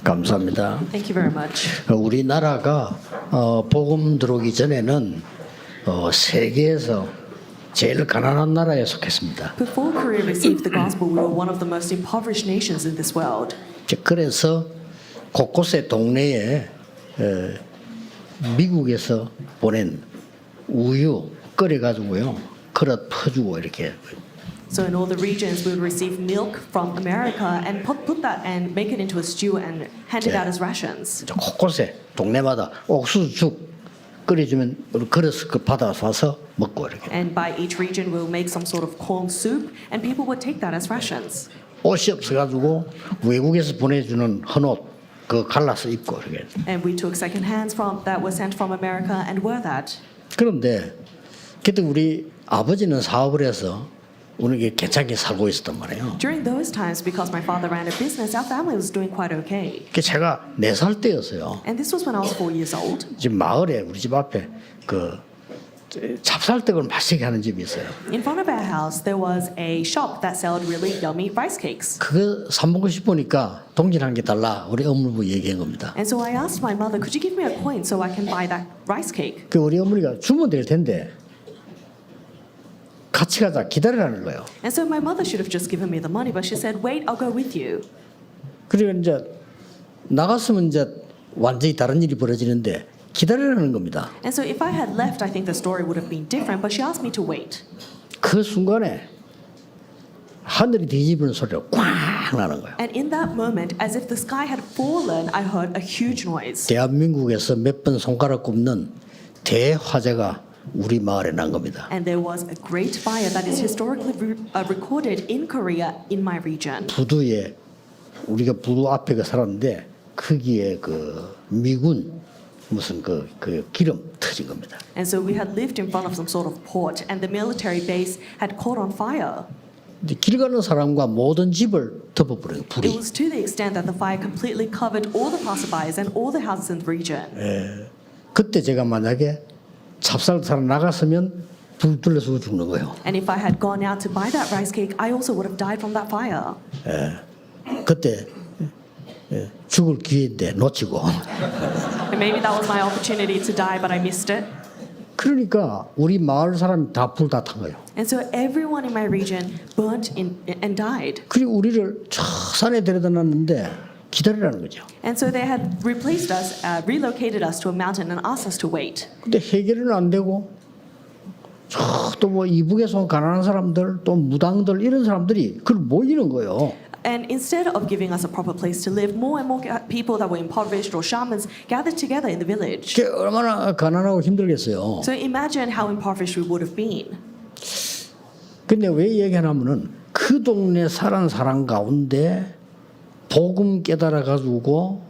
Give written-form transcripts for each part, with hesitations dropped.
감사합니다. Thank you very much. 우리나라가 복음 들어오기 전에는 세계에서 제일 가난한 나라에 속했습니다. Before Korea received the gospel, we were one of the most impoverished nations in this world. 그래서 곳곳에 동네에 미국에서 보낸 우유 끓여가지고요 그릇 퍼주고 이렇게. So in all the regions, we would receive milk from America and put that and make it into a stew and hand it out as rations. 곳곳에 동네마다 옥수수죽 끓여주면 그릇 받아서 와서 먹고 이렇게. And by each region, we'll make some sort of corn soup, and people would take that as rations. 옷이 없어가지고 외국에서 보내주는 헌옷 그 갈라서 입고 이렇게. And we took second hands that were sent from America and wore that. 그런데 그때 우리 아버지는 사업을 해서 우리에게 괜찮게 살고 있었단 말이에요. During those times, because my father ran a business, our family was doing quite okay. 제가 4살 때였어요. And this was when I was 4 years old. 지금 마을에 우리 집 앞에 그 찹쌀떡을 맛있게 하는 집이 있어요. In front of our house, there was a shop that sold really yummy rice cakes. 그거 사 먹고 싶으니까 동전 한 개 달라 우리 어머니가 얘기한 겁니다. And so I asked my mother, could you give me a coin so I can buy that rice cake? 그 우리 어머니가 주면 될 텐데 같이 가자 기다리라는 거예요. And so my mother should have just given me the money, but she said, wait, I'll go with you. 그리고 이제 나갔으면 이제 완전히 다른 일이 벌어지는데 기다리라는 겁니다. And so if I had left, I think the story would have been different, but she asked me to wait. 그 순간에 하늘이 뒤집는 소리가 꽝 나는 거예요. And in that moment, as if the sky had fallen, I heard a huge noise. 대한민국에서 몇 번 손가락 굽는 대화재가 우리 마을에 난 겁니다. And there was a great fire that is historically recorded in Korea in my region. 부두에 우리가 부두 앞에 살았는데 거기에 그 미군 무슨 그 기름 터진 겁니다. And so we had lived in front of some sort of port, and the military base had caught on fire. 근데 길 가는 사람과 모든 집을 덮어버려요 It 불이. was to the extent that the fire completely covered all the passerbys and all the houses in the region. 그때 제가 만약에 찹쌀 사러 나갔으면 불 들려서 죽는 거예요. And if I had gone out to buy that rice cake, I also would have died from that fire. 그때 죽을 기회인데 놓치고. And maybe that was my opportunity to die, but I missed it. 그러니까 우리 마을 사람이 다 불 다 탄 거예요. And so everyone in my region burnt and died. 그리고 우리를 저 산에 데려다 놨는데 기다리라는 거죠. And so they had replaced us, relocated us to a mountain and asked us to wait. 근데 해결은 안 되고 또 뭐 이북에서 온 가난한 사람들 또 무당들 이런 사람들이 그걸 모이는 거예요. And instead of giving us a proper place to live, more and more people that were impoverished or shamans gathered together in the village. 그게 얼마나 가난하고 힘들겠어요. So imagine how impoverished we would have been. 근데 왜 얘기하냐면은 그 동네 사는 사람 가운데 복음 깨달아 가지고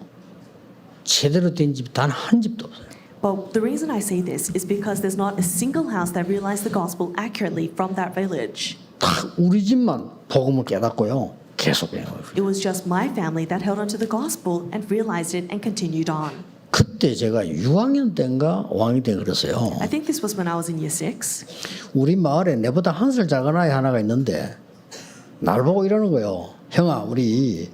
제대로 된 집 단 한 집도 없어요. But the reason I say this is because there's not a single house that realized the gospel accurately from that village. 다 우리 집만 복음을 깨닫고요. 계속 해요. It was just my family that held onto the gospel and realized it and continued on. 그때 제가 6학년 때인가 5학년 때 그랬어요. I think this was when I was in year 6. 우리 마을에 내보다 1살 작은 아이 하나가 있는데 날 보고 이러는 거예요. 형아 우리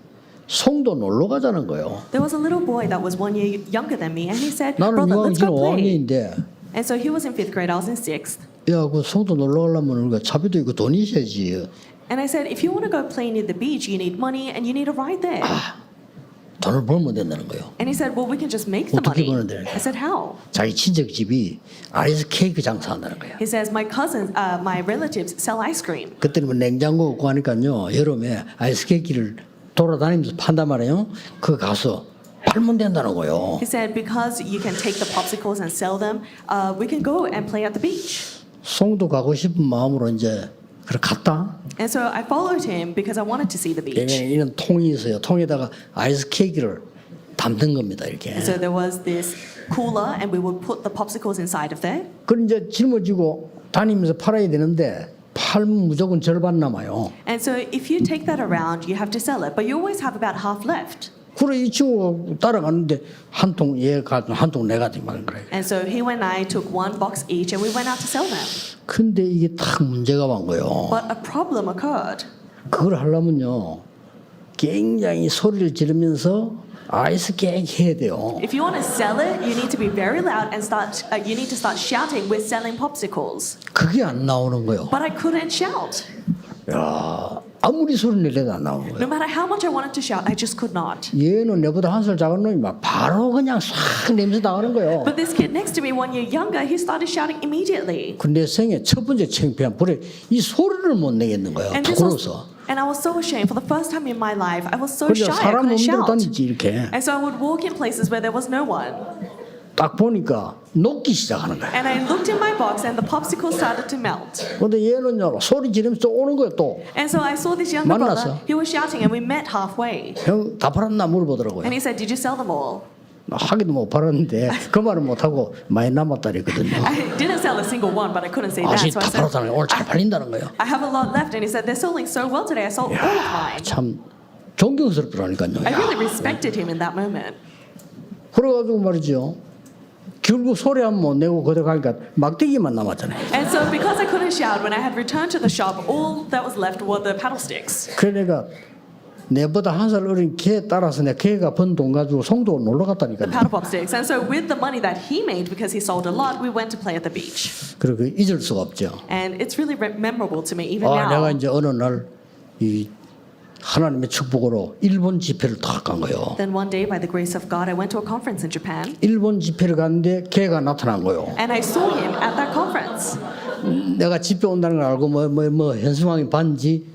송도 놀러 가자는 거예요. There was a little boy that was 1 year younger than me, and he said, 나는 "Brother, 6학년 let's go play." 5학년인데 And so he was in 5th grade, I was in 6th. 야 그 송도 놀러 가려면 차비도 있고 돈이 있어야지. And I said, if you want to go play near the beach, you need money and you need a ride there. 돈을 벌면 된다는 거예요. And he said, well, we can just make the 어떻게 money. 버는데? I said, how? 자기 친척 집이 아이스 케이크 장사한다는 거예요. He says, my cousins, my relatives sell ice cream. 그때는 뭐 냉장고 없고 하니까요. 여름에 아이스 케이크를 돌아다니면서 판단 말이에요. 그 가서 팔면 된다는 거예요. He said, because you can take the popsicles and sell them, we can go and play at the beach. 송도 가고 싶은 마음으로 이제 그래 갔다. And so I followed him because I wanted to see the beach. 이런 통이 있어요. 통에다가 아이스 케이크를 담는 겁니다. 이렇게. And so there was this cooler, and we would put the popsicles inside of there. 그럼 이제 짊어지고 다니면서 팔아야 되는데 팔면 무조건 절반 남아요. And so if you take that around, you have to sell it, but you always have about half left. 그래 이 친구가 따라갔는데 한 통 얘가 한 통 내가 막 그래. And so he and I took one box each, and we went out to sell them. 근데 이게 딱 문제가 온 거예요. But a problem occurred. 그걸 하려면요 굉장히 소리를 지르면서 아이스 케이크 해야 돼요. If you want to sell it, you need to be very loud and you need to start shouting, "We're selling popsicles." 그게 안 나오는 거예요. But I couldn't shout. 야, 아무리 소리 내려도 안 나오는 거예요. No matter how much I wanted to shout, I just could not. 얘는 내보다 한 살 작은 놈이 막 바로 그냥 싹 냄새 나가는 거예요. But this kid next to me, 1 year younger, he started shouting immediately. 그 내 생애 첫 번째 창피한 불에 이 소리를 못 내겠는 거예요. 부끄러워서. And I was so ashamed. For the first time in my life, I was so 그래서 shy. I 사람 couldn't 없는 데로 shout. 다니지 이렇게. And so I would walk in places where there was no one. 딱 보니까 녹기 시작하는 거예요. And I looked in my box and the popsicle started to melt. 근데 얘는요 소리 지르면서 오는 거예요 또. And so I saw this younger 만났어. brother. He was shouting and we met halfway. 형 다 팔았나 물어보더라고요. And he said, "Did you sell them all?" 하기도 못 팔았는데 그 말은 못하고 많이 남았다 그랬거든요. I didn't sell a single one, but I couldn't say that. 아직 So I 다 said, 팔았다는 거예요. 오늘 잘 팔린다는 거예요. "I have a lot left." And he said, "They're selling so well today. I sold all of mine." 참 존경스럽더라니까요. I really respected him in that moment. 그래가지고 말이죠. 결국 소리 한 번 못 내고 그대 가니까 막대기만 남았잖아요. And so because I couldn't shout, when I had returned to the shop, all that was left were the paddle sticks. 그래 내가 내보다 한 살 어린 걔 따라서 내 걔가 번 돈 가지고 송도 놀러 The 갔다니까요. paddle pop sticks. And so with the money that he made, because he sold a lot, we went to play at the beach. 그리고 잊을 수가 없죠. And it's really memorable to me even 아 내가 now. 이제 어느 날 이 하나님의 축복으로 일본 집회를 딱 간 거예요. Then one day, by the grace of God, I went to a conference in Japan. 일본 집회를 갔는데 걔가 나타난 거예요. And I saw him at that conference. 내가 집회 온다는 걸 알고 뭐 현수막이 반지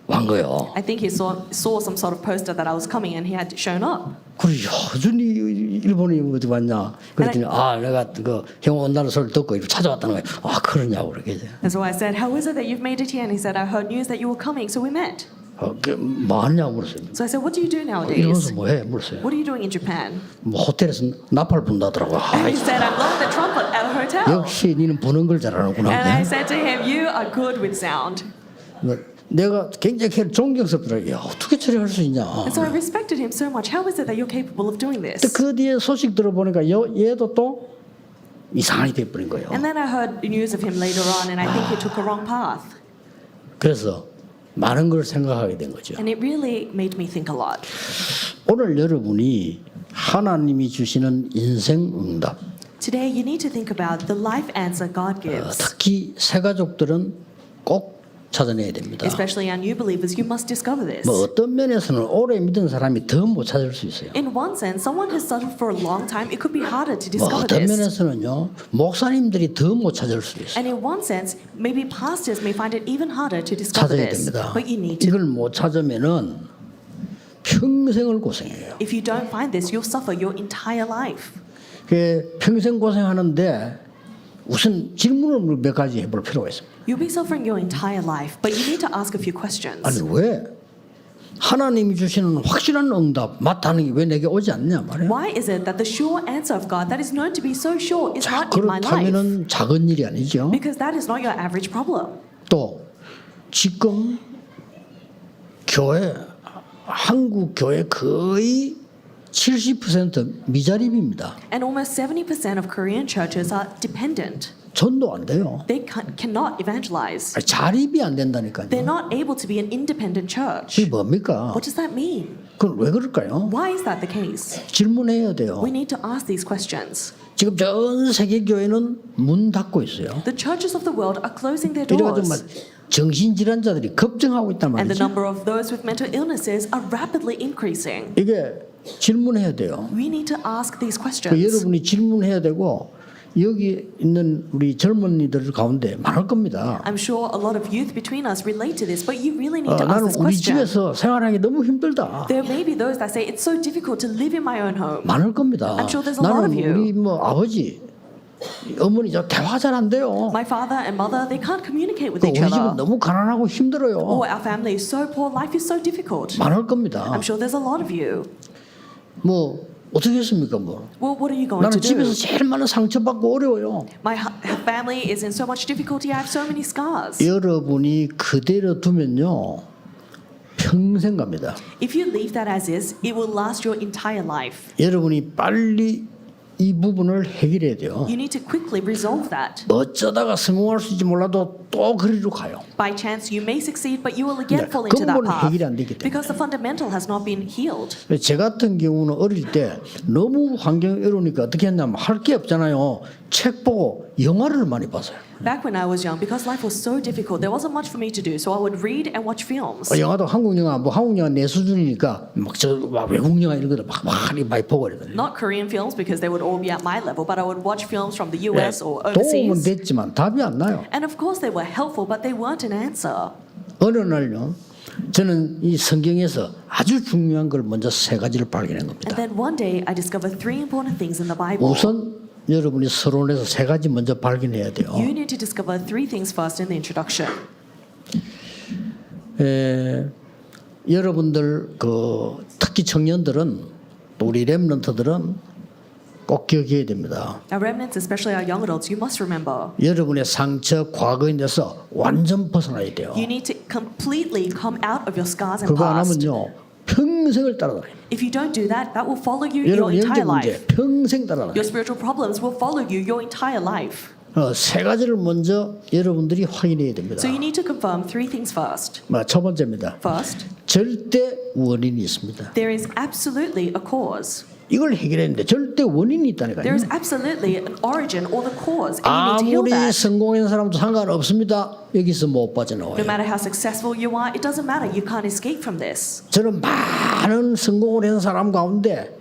완 거예요. I think he saw some sort of poster that I was coming and he had shown up. 그래 여전히 일본이 어디 왔냐? 그랬더니 아 내가 그 형 온다는 소리를 듣고 이렇게 찾아왔다는 거예요. 아 그러냐고 그렇게. And so I said, "How is it that you've made it here?" And he said, "I heard news that you were coming." So we met. 뭐 하냐고 물었어요. So I said, "What do you do 일본에서 nowadays? 뭐해 물었어요. What are you doing in Japan?" 뭐 호텔에서 나팔 분다더라고. And he said, "I'm blowing the trumpet at a hotel." 역시 니는 부는 걸 잘하는구나. And I said to him, "You are good with sound." 내가 굉장히 걔를 존경스럽더라고요. 어떻게 처리할 수 있냐. And so I respected him so much. How is it that you're capable of doing 근데 this? 그 뒤에 소식 들어보니까 얘도 또 이상하게 돼버린 거예요. And then I heard news of him later on, and I think he took a wrong path. 그래서 많은 걸 생각하게 된 거죠. And it really made me think a lot. 오늘 여러분이 하나님이 주시는 인생 응답, Today, you need to think about the life answer God gives. 특히 새 가족들은 꼭 찾아내야 됩니다. Especially our new believers, you must discover this. 뭐 어떤 면에서는 오래 믿은 사람이 더 못 찾을 수 있어요. In one sense, someone has studied for a long time, it could be harder to 뭐 discover 어떤 this. 면에서는요 목사님들이 더 못 찾을 수 있어요. And in one sense, maybe pastors may find it even harder to discover 찾아야 this. 됩니다. But you need to. 이걸 못 찾으면은 평생을 고생해요. If you don't find this, you'll suffer your entire life. 그 평생 고생하는데 우선 질문을 몇 가지 해볼 필요가 있습니다. You'll be suffering your entire life, but you need to ask a few questions. 아니 왜 하나님이 주시는 확실한 응답 맞다는 게 왜 내게 오지 않냐 말이야. Why is it that the sure answer of God that is known to be so sure is 자, not in my life? 그렇다면은 작은 일이 아니죠. Because that is not your average problem. 또 지금 교회 한국 교회 거의 70% 미자립입니다. And almost 70% of Korean churches are dependent. 전도 안 돼요. They cannot evangelize. 아니, 자립이 안 된다니까요. They're not able to be an independent church. 이게 뭡니까? What does that mean? 그건 왜 그럴까요? Why is that the case? 질문해야 돼요. We need to ask these questions. 지금 전 세계 교회는 문 닫고 있어요. The churches of the world are closing their 이래가지고 막 doors. 정신질환자들이 급증하고 있단 And the 말이죠. number of those with mental illnesses are rapidly increasing. 이게 질문해야 돼요. We need to ask these 그 questions. 여러분이 질문해야 되고 여기 있는 우리 젊은이들 가운데 많을 겁니다. I'm sure a lot of youth between us relate to this, but you really need to ask 나는 this 우리 question. 집에서 생활하기 너무 힘들다. There may be those that say it's so difficult to live in my own home. 많을 겁니다. I'm sure there's a lot 나는 of you. 우리 뭐 아버지, 어머니 저 대화 잘 안 돼요. My father and mother, they can't communicate with 그 each 우리 집은 other. 너무 가난하고 힘들어요. Or our family is so poor, life is so difficult. 많을 겁니다. I'm sure there's a lot of you. 뭐 어떻게 했습니까 뭐? Well, what are you going 나는 to do? 집에서 제일 많은 상처받고 어려워요. My family is in so much difficulty. I have so many scars. 여러분이 그대로 두면요 평생 갑니다. If you leave that as is, it will last your entire life. 여러분이 빨리 이 부분을 해결해야 돼요. You need to quickly resolve that. 어쩌다가 성공할 수 있을지 몰라도 또 그리로 가요. By chance, you may succeed, but you will again 네, fall into that 근본 path 해결이 안 되기 때문에. because the fundamental has not been healed. 제 같은 경우는 어릴 때 너무 환경이 어려우니까 어떻게 했냐면 할 게 없잖아요. 책 보고 영화를 많이 봤어요. Back when I was young, because life was so difficult, there wasn't much for me to do, so I would read and watch films. 영화도 한국 영화 뭐 한국 영화 내 수준이니까 막 외국 영화 이런 거도 막 많이 보고 그러거든요. Not Korean films because they would all be at my level, but I would watch films from the 네, US or 도움은 overseas. 됐지만 답이 안 나요. And of course they were helpful, but they weren't an answer. 어느 날요. 저는 이 성경에서 아주 중요한 걸 먼저 세 가지를 발견한 And 겁니다. then one day I discovered three important things in the Bible. 우선 여러분이 서론에서 세 가지 먼저 발견해야 돼요. You need to discover three things first in the introduction. 여러분들 그 특히 청년들은 또 우리 렘넌트들은 꼭 기억해야 됩니다. Our remnants, especially our young adults, you must remember. 여러분의 상처 과거에 대해서 완전 벗어나야 돼요. You need to completely come out of your scars and 그거 안 past. 하면요 평생을 따라다녀요. If you don't do that, that will follow you your 여러분 영적 entire 문제 life. 평생 따라다녀요. Your spiritual problems will follow you your entire life. 세 가지를 먼저 여러분들이 확인해야 됩니다. So you need to confirm three things first. 첫 번째입니다. First, 절대 원인이 있습니다. there is absolutely a cause. 이걸 해결했는데 절대 원인이 있다니까요. There is absolutely an origin or the cause, and you need to heal 아무리 that. 성공한 사람도 상관없습니다. 여기서 못 빠져나와요. No matter how successful you are, it doesn't matter. You can't escape from this. 저는 많은 성공을 한 사람 가운데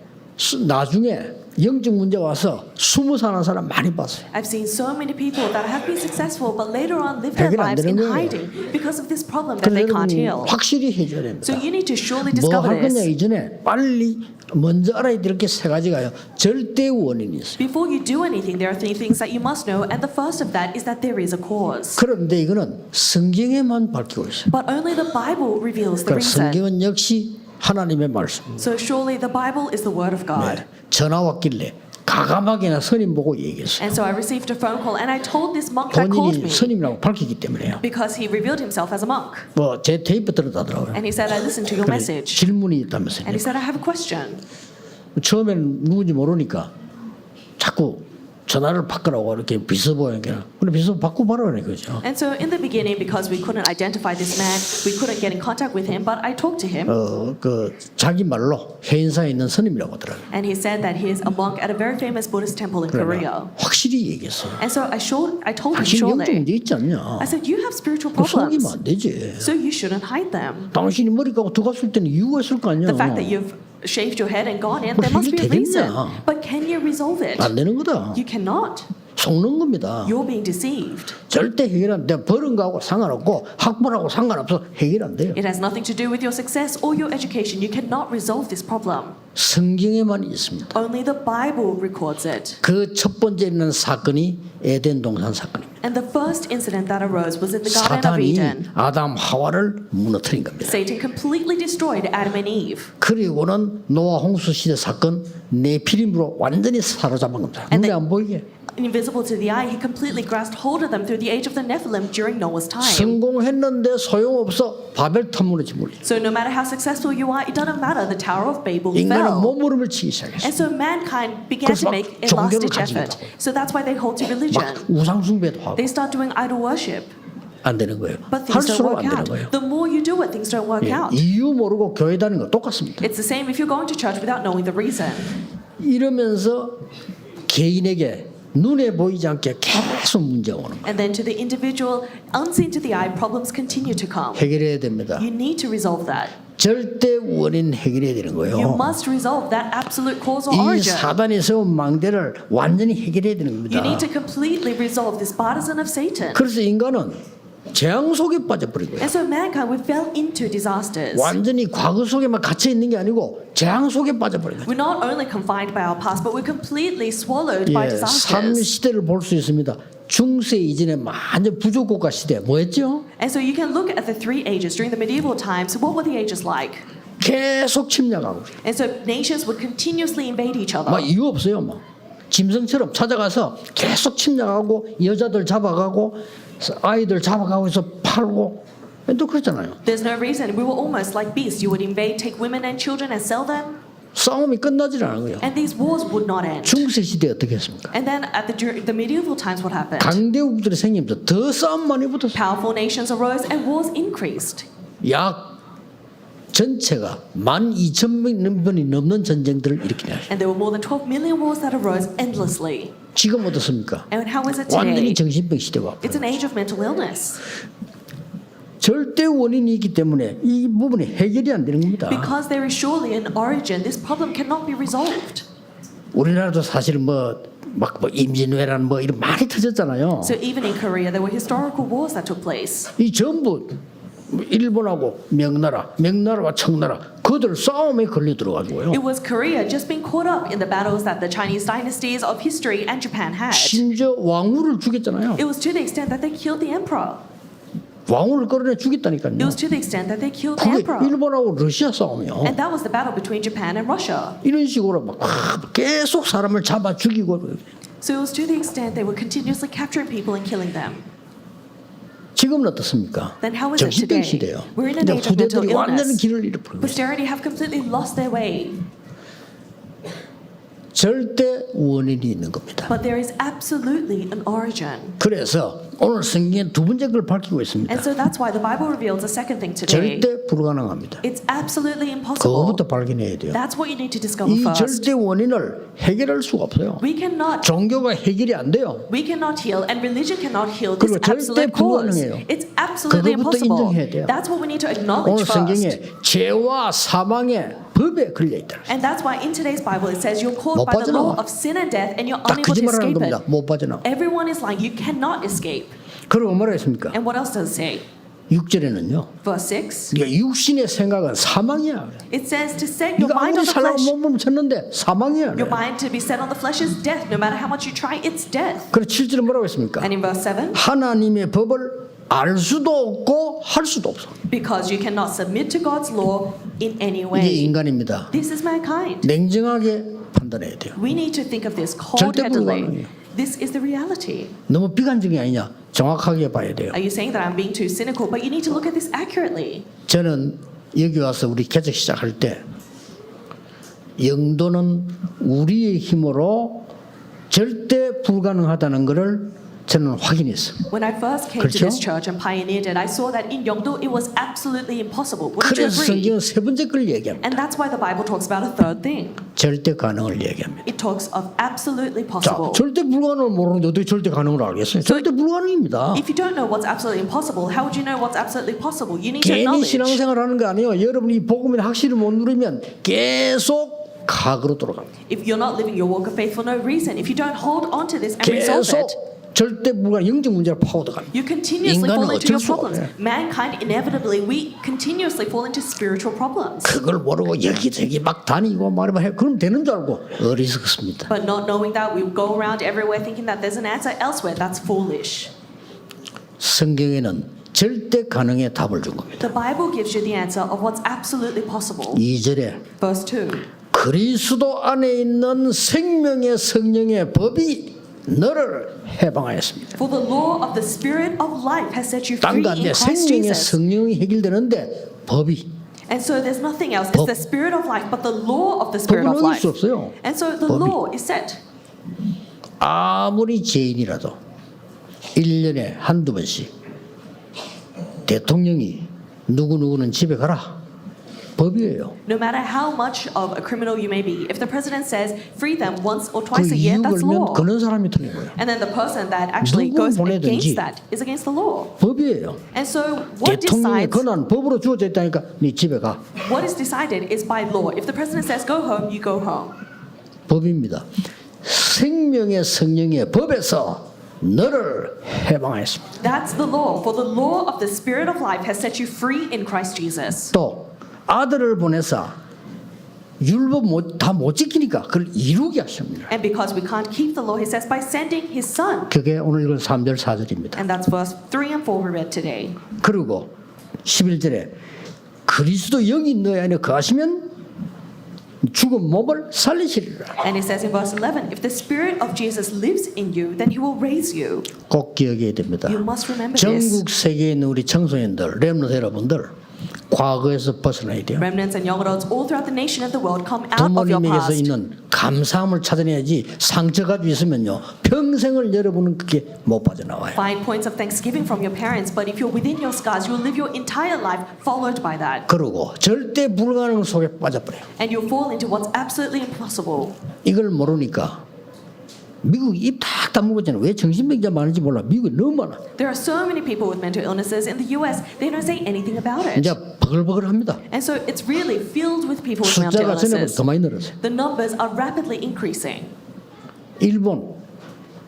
나중에 영적 문제 와서 숨어 사는 사람 많이 봤어요. I've seen so many people that have been successful, but later on live their 해결 안 lives in 되는 거예요. hiding because of this problem that 그래서 they can't 여러분이 heal. 확실히 해줘야 됩니다. So you need to surely 뭐 discover 할 거냐 this. 이전에 빨리 먼저 알아야 될 게 세 가지가요. 절대 원인이 있어요. Before you do anything, there are three things that you must know, and the first of that is that there is a cause. 그런데 이거는 성경에만 밝히고 있어요. But only the Bible reveals the 그러니까 reason. 성경은 역시 하나님의 말씀. So surely the Bible is the Word of God. 전화 왔길래 가감하게나 스님 보고 얘기했어요. And so I received a phone call, and I told this monk that called 본인이 me 스님이라고 밝히기 때문에요. because he revealed himself as a monk. 제 테이프 들었다더라고요. And he said, I listened to your 그래, message. 질문이 있다면서요. And he said, I have a question. 처음에는 누군지 모르니까 자꾸 전화를 바꾸라고 이렇게 비서 보니까 근데 비서 바꾸 바라네 그죠. And so in the beginning, because we couldn't identify this man, we couldn't get in contact with him, but I talked to him. 그 자기 말로 해인사에 있는 스님이라고 하더라고요. And he said that he is a monk at a very famous Buddhist temple in Korea. 확실히 얘기했어요. And so I told him 당신 영적 surely. 문제 있지 않냐? I said, you have spiritual 속이면 problems, 안 되지. so you shouldn't hide them. 당신이 머리 감고 들어갔을 때는 이유가 있을 거 아니야. The fact that you've shaved your head and gone in, 그걸 there must be a reason. 해결되겠냐? But can you resolve it? 안 되는 거다. You cannot. 속는 겁니다. You're being deceived. 절대 해결 안 돼. 버는 거하고 상관없고 학벌하고 상관없어 해결 안 돼요. It has nothing to do with your success or your education. You cannot resolve this problem. 성경에만 있습니다. Only the Bible records it. 그 첫 번째 있는 사건이 에덴 동산 사건입니다. And the first incident that arose was in the Garden of 사단이 Eden. 아담 하와를 무너뜨린 겁니다. Satan completely destroyed Adam and Eve. 그리고는 노아 홍수 시대 사건 네피림으로 완전히 사로잡은 겁니다. And 눈에 the- 안 보이게. Invisible to the eye, he completely grasped hold of them through the age of the Nephilim during Noah's time. 성공했는데 소용없어. 바벨 탑 무너지고. So no matter how successful you are, it doesn't matter. The Tower of Babel 인간은 fell. 몸부림을 치기 시작했어요. And so mankind began 그래서 to make a 종교를 last-ditch 가지기도 effort. 하고. So that's why they hold to 막 religion. 우상숭배도 하고 They start doing idol worship. 안 되는 거예요. But things don't 할수록 work 안 되는 out. 거예요. The more you do it, things don't work 예, out. 이유 모르고 교회 다니는 거 똑같습니다. It's the same if you're going to church without knowing the reason. 이러면서 개인에게 눈에 보이지 않게 계속 문제가 오는 거예요. And then to the individual, unseen to the eye, problems continue to come. 해결해야 됩니다. You need to resolve that. 절대 원인 해결해야 되는 You 거예요. must resolve that absolute cause or 이 origin. 사단이 세운 망대를 완전히 해결해야 되는 You 겁니다. need to completely resolve this partisan of Satan. 그래서 인간은 재앙 속에 빠져버린 거예요. And so mankind, we fell into disasters. 완전히 과거 속에만 갇혀 있는 게 아니고 재앙 속에 빠져버린 거예요. We're not only confined by our past, but we're completely swallowed by 예, 삼 disasters. 시대를 볼 수 있습니다. 중세 이전에 완전 부족국가 시대 뭐였죠? And so you can look at the three ages during the medieval times. What were the ages like? 계속 침략하고 And so nations would continuously invade each other. 막 이유 없어요. 막 짐승처럼 찾아가서 계속 침략하고 여자들 잡아가고 아이들 잡아가고 해서 팔고 또 그렇잖아요. There's no reason. We were almost like beasts. You would invade, take women and children and sell them. 싸움이 끝나질 않은 거예요. And these wars would not end. 중세 시대에 어떻게 했습니까? And then during the medieval times, what happened? 강대국들이 생기면서 더 싸움 많이 붙었어요. Powerful nations arose and wars increased. 약 전체가 12,000번이 넘는 전쟁들을 일으키냐. And there were more than 12 million wars that arose endlessly. 지금 어떻습니까? And how is it 완전히 today? 정신병 시대가 It's an age of mental illness. 절대 원인이 있기 때문에 이 부분이 해결이 안 되는 겁니다. Because there is surely an origin, this problem cannot be resolved. 우리나라도 사실 뭐 임진왜란 뭐 이런 많이 터졌잖아요. So even in Korea, there were historical wars that took place. 이 전부 일본하고 명나라와 청나라 그들 싸움에 걸려 들어가지고요. It was Korea just being caught up in the battles that the Chinese dynasties of history and Japan had. 심지어 왕후를 죽였잖아요. It was to the extent that they killed the emperor. 왕후를 끌어내 It 죽였다니까요. was to the extent that they killed the 그게 emperor. 일본하고 러시아 싸움이요. And that was the battle between Japan and Russia. 이런 식으로 막 계속 사람을 잡아 죽이고 So it was to the extent they were continuously capturing people and killing them. 지금은 어떻습니까? Then how is it 정신병 today? 시대예요. We're in an 이제 age of mental 후대들이 완전히 illness. 길을 잃어버린 거예요. Posterity have completely lost their way. 절대 원인이 있는 겁니다. But there is absolutely an origin. 그래서 오늘 성경에 두 번째 걸 밝히고 있습니다. And so that's why the Bible reveals a second thing today. 절대 불가능합니다. It's absolutely impossible. 그거부터 발견해야 돼요. That's what you need to discover 이 first. 절대 원인을 해결할 수가 없어요. We cannot 종교가 해결이 안 돼요. heal, and religion cannot heal this 그리고 절대 absolute cause. 불가능해요. It's absolutely 그거부터 impossible. 인정해야 돼요. That's what we need to 오늘 acknowledge first. 성경에 죄와 사망의 법에 걸려 있다. And that's why in today's Bible it says you're caught 못 by the law 빠져나와. of sin and death and you're 딱 unable to 거짓말하는 escape 겁니다. it. 못 빠져나. Everyone is lying. You cannot escape. 그리고 뭐라 했습니까? And what else does it say? 6절에는요. Verse 6. 네가 육신의 생각은 사망이야. It says to set your 네가 mind 아무리 on the 살라고 flesh. 몸 쳤는데 사망이야. Your mind to be set on the flesh is death. No matter how much you try, it's death. 그래 7절에 뭐라고 했습니까? And in verse 7, 하나님의 법을 알 수도 없고 할 수도 없어. because you cannot submit to God's law in any 이게 way. 인간입니다. This is mankind. 냉정하게 판단해야 돼요. We need to think of this 절대 cold-headedly. 불가능해요. This is the reality. 너무 비관적이 아니냐? 정확하게 봐야 돼요. Are you saying that I'm being too cynical? But you need to look at this accurately. 저는 여기 와서 우리 개척 시작할 때 영도는 우리의 힘으로 절대 불가능하다는 것을 저는 확인했어요. When I first came to 그렇죠? this church and pioneered it, I saw that in Yeongdo it was absolutely impossible. Wouldn't you 그래서 agree? 성경은 세 번째 걸 얘기합니다. And that's why the Bible talks about a third thing. 절대 가능을 얘기합니다. It talks of absolutely 자, possible. 절대 불가능을 모르는데 어떻게 절대 가능을 알겠어요? 절대 불가능입니다. If you don't know what's absolutely impossible, how would you know what's absolutely possible? You need to 괜히 acknowledge. 신앙생활 하는 거 아니에요. 여러분이 복음의 확실히 못 누리면 계속 과거로 돌아갑니다. If you're not living your walk of faith for no reason, if you don't hold on to this and resolve 계속 it, 절대 불가능 영적 문제로 파고들어갑니다. you continuously 인간은 fall into 어쩔 your 수 problems. 없어요. Mankind, inevitably, we continuously fall into spiritual problems. 그걸 모르고 여기저기 막 다니고 말해봐 해. 그럼 되는 줄 알고 어리석습니다. But not knowing that, we go around everywhere thinking that there's an answer elsewhere. That's foolish. 성경에는 절대 가능의 답을 준 겁니다. The Bible gives you the answer of what's absolutely possible. 2절에 Verse 2. 그리스도 안에 있는 생명의 성령의 법이 너를 해방하였습니다. For the law of the Spirit of life has set you 딴 free 거 in 아니에요. Christ 생명의 Jesus. 성령이 해결되는데 법이 And so there's nothing else. It's the Spirit of life, but the law of the Spirit 법은 of 어길 life. 수 없어요. And so the 법이. law is set. 아무리 죄인이라도 1년에 한두 번씩 대통령이 누구누구는 집에 가라. 법이에요. No matter how much of a criminal you may be, if the president says free them once or 그 twice a year, 이유 that's 걸면 law. 그런 사람이 틀린 거예요. And then the person that actually 누구 goes 보내든지. against that is against the law. 법이에요. And so what 대통령의 decides, 권한 법으로 주어져 있다니까 네 집에 가. what is decided is by law. If the president says go home, you go home. 법입니다. 생명의 성령의 법에서 너를 해방하였습니다. That's the law. For the law of the Spirit of life has set you free in Christ Jesus. 또 아들을 보내서 율법 다 못 지키니까 그걸 이루게 하십니다. And because we can't keep the law, he says, by sending his son. 그게 오늘 읽은 3절 4절입니다. And that's verse 3 and 4 we read today. 그리고 11절에 그리스도 영이 너희 안에 거하시면 죽은 몸을 살리시리라. And it says in verse 11, if the Spirit of Jesus lives in you, then he will raise you. 꼭 기억해야 됩니다. You must remember this. 전국 세계에 있는 우리 청소년들, 렘넌트 여러분들 과거에서 벗어나야 돼요. Remnants and young adults all throughout the nation and the world come out of your 부모님에게서 past. 있는 감사함을 찾아내야지 상처가 있으면요 평생을 여러분은 그게 못 빠져나와요. Find points of thanksgiving from your parents, but if you're within your scars, you'll live your entire life followed by that. 그러고 절대 불가능 속에 빠져버려요. And you'll fall into what's absolutely impossible. 이걸 모르니까 미국 입 딱 다물고 있잖아요. 왜 정신병자 많은지 몰라. 미국에 너무 많아. There are so many people with mental illnesses in the US, they don't say anything about it. 이제 버글버글합니다. And so it's really filled with people with mental 숫자가 전에보다 illnesses. 더 많이 늘었어요. The numbers are rapidly increasing. 일본